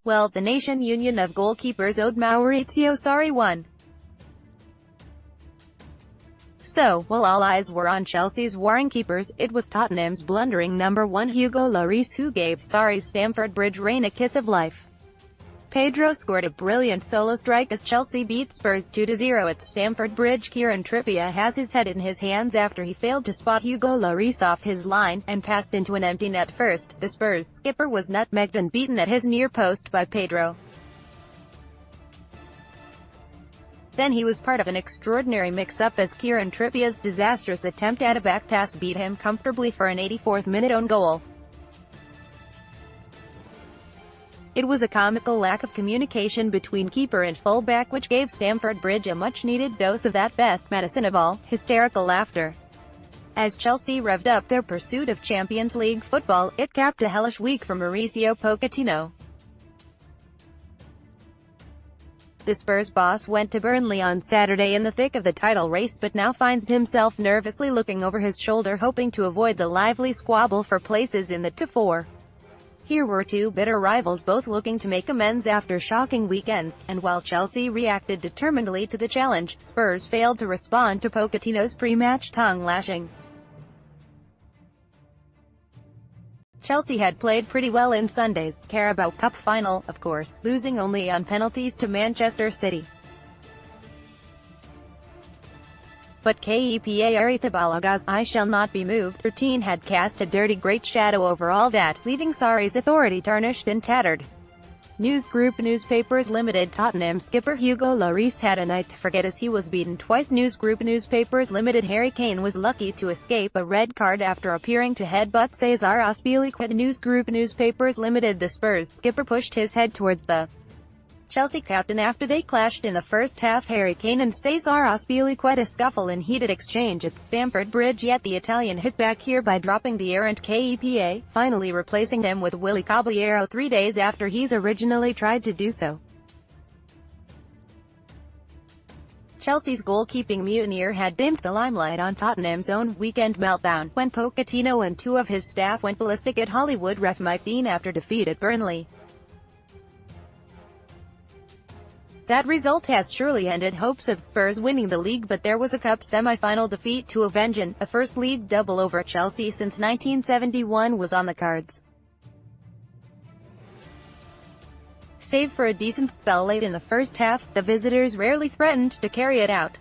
Well, the Nation Union of Goalkeepers owed Maurizio Sarri one. So, while all eyes were on Chelsea's warring keepers, it was Tottenham's blundering number one Hugo Lloris who gave Sarri's Stamford Bridge reign a kiss of life. Pedro scored a brilliant solo strike as Chelsea beat Spurs 2-0 at Stamford Bridge. Kieran Trippier has his head in his hands after he failed to spot Hugo Lloris off his line, and passed into an empty net first. The Spurs skipper was nutmegged and beaten at his near post by Pedro. Then he was part of an extraordinary mix-up as Kieran Trippier's disastrous attempt at a back pass beat him comfortably for an 84th-minute own goal. It was a comical lack of communication between keeper and fullback which gave Stamford Bridge a much-needed dose of that best medicine of all, hysterical laughter. As Chelsea revved up their pursuit of Champions League football, it capped a hellish week for Maurizio Pochettino. The Spurs boss went to Burnley on Saturday in the thick of the title race but now finds himself nervously looking over his shoulder hoping to avoid the lively squabble for places in the top four. Here were two bitter rivals both looking to make amends after shocking weekends, and while Chelsea reacted determinedly to the challenge, Spurs failed to respond to Pochettino's pre-match tongue-lashing. Chelsea had played pretty well in Sunday's Carabao Cup final, of course, losing only on penalties to Manchester City. But Kepa Arrizabalaga's "I shall not be moved" routine had cast a dirty great shadow over all that, leaving Sarri's authority tarnished and tattered. News Group Newspapers Limited. Tottenham skipper Hugo Lloris had a night to forget as he was beaten twice. News Group Newspapers Limited. Harry Kane was lucky to escape a red card after appearing to headbutt Cesar Azpilicueta. News Group Newspapers Limited. The Spurs skipper pushed his head towards the Chelsea captain after they clashed in the first half. Harry Kane and Cesar Azpilicueta scuffle in heated exchange at Stamford Bridge, yet the Italian hit back here by dropping the errant Kepa, finally replacing him with Willy Caballero 3 days after he's originally tried to do so. Chelsea's goalkeeping mutineer had dimmed the limelight on Tottenham's own weekend meltdown, when Pochettino and two of his staff went ballistic at Hollywood ref Mike Dean after defeat at Burnley. That result has surely ended hopes of Spurs winning the league, but there was a cup semi-final defeat to avenge, and a first league double over Chelsea since 1971 was on the cards. Save for a decent spell late in the first half, the visitors rarely threatened to carry it out.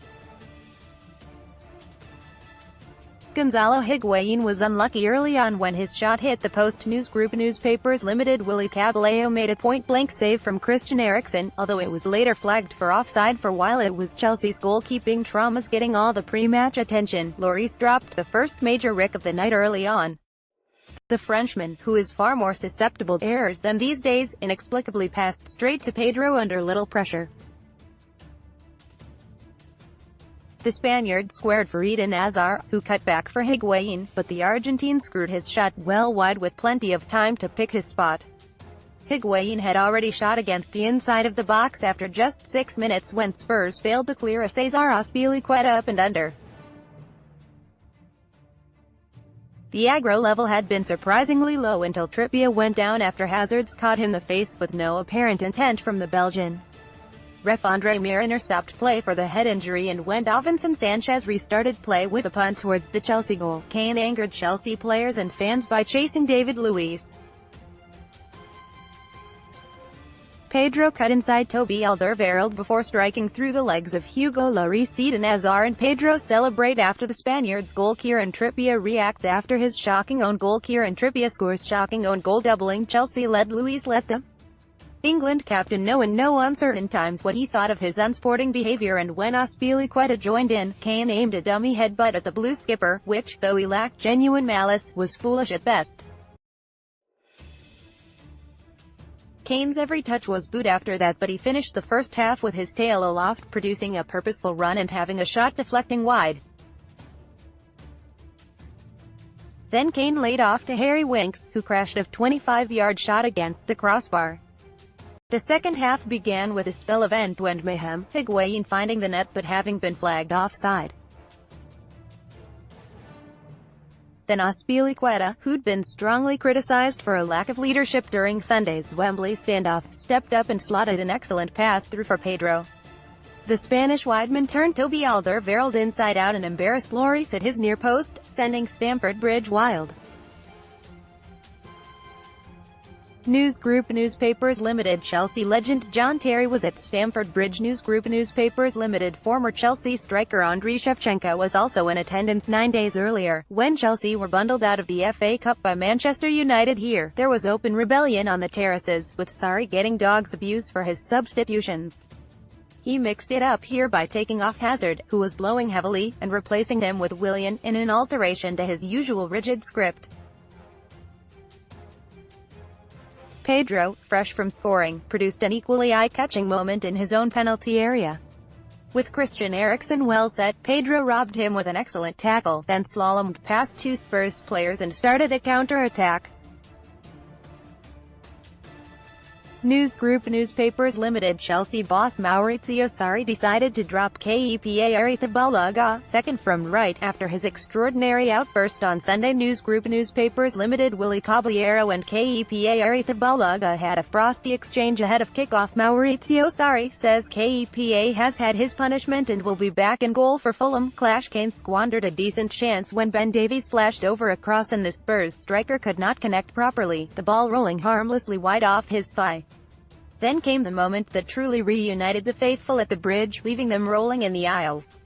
Gonzalo Higuain was unlucky early on when his shot hit the post. News Group Newspapers Limited. Willy Caballero made a point-blank save from Christian Eriksen, although it was later flagged for offside. For while it was Chelsea's goalkeeping traumas getting all the pre-match attention, Lloris dropped the first major rick of the night early on. The Frenchman, who is far more susceptible to errors than these days, inexplicably passed straight to Pedro under little pressure. The Spaniard squared for Eden Hazard, who cut back for Higuain, but the Argentine screwed his shot well wide with plenty of time to pick his spot. Higuain had already shot against the inside of the box after just 6 minutes when Spurs failed to clear a Cesar Azpilicueta up and under. The aggro level had been surprisingly low until Trippier went down after Hazard's caught him the face with no apparent intent from the Belgian. Ref Andre Mariner stopped play for the head injury, and when Davinson Sanchez restarted play with a punt towards the Chelsea goal, Kane angered Chelsea players and fans by chasing David Luiz. Pedro cut inside Toby Alderweireld before striking through the legs of Hugo Lloris. Eden Hazard and Pedro celebrate after the Spaniards' goal. Kieran Trippier reacts after his shocking own goal. Kieran Trippier scores shocking own goal, doubling Chelsea-led Luiz let them. England captain know in no uncertain times what he thought of his unsporting behavior, and when Azpilicueta joined in, Kane aimed a dummy headbutt at the blue skipper, which, though he lacked genuine malice, was foolish at best. Kane's every touch was booed after that, but he finished the first half with his tail aloft, producing a purposeful run and having a shot deflecting wide. Then Kane laid off to Harry Winks, who crashed a 25-yard shot against the crossbar. The second half began with a spell of end-to-end mayhem, Higuain finding the net but having been flagged offside. Then Azpilicueta, who'd been strongly criticized for a lack of leadership during Sunday's Wembley standoff, stepped up and slotted an excellent pass through for Pedro. The Spanish wideman turned Toby Alderweireld inside out and embarrassed Lloris at his near post, sending Stamford Bridge wild. News Group Newspapers Limited. Chelsea legend John Terry was at Stamford Bridge. News Group Newspapers Limited. Former Chelsea striker Andriy Shevchenko was also in attendance 9 days earlier, when Chelsea were bundled out of the FA Cup by Manchester United. Here, there was open rebellion on the terraces, with Sarri getting dogs abuse for his substitutions. He mixed it up here by taking off Hazard, who was blowing heavily, and replacing him with Willian, in an alteration to his usual rigid script. Pedro, fresh from scoring, produced an equally eye-catching moment in his own penalty area. With Christian Eriksen well set, Pedro robbed him with an excellent tackle, then slalomed past two Spurs players and started a counter-attack. News Group Newspapers Limited. Chelsea boss Maurizio Sarri decided to drop Kepa Arrizabalaga, second from right, after his extraordinary outburst on Sunday. News Group Newspapers Limited. Willy Caballero and Kepa Arrizabalaga had a frosty exchange ahead of kickoff. Maurizio Sarri says Kepa has had his punishment and will be back in goal for Fulham. Clash. Kane squandered a decent chance when Ben Davies flashed over a cross and the Spurs striker could not connect properly, the ball rolling harmlessly wide off his thigh. Then came the moment that truly reunited the faithful at the bridge, leaving them rolling in the aisles.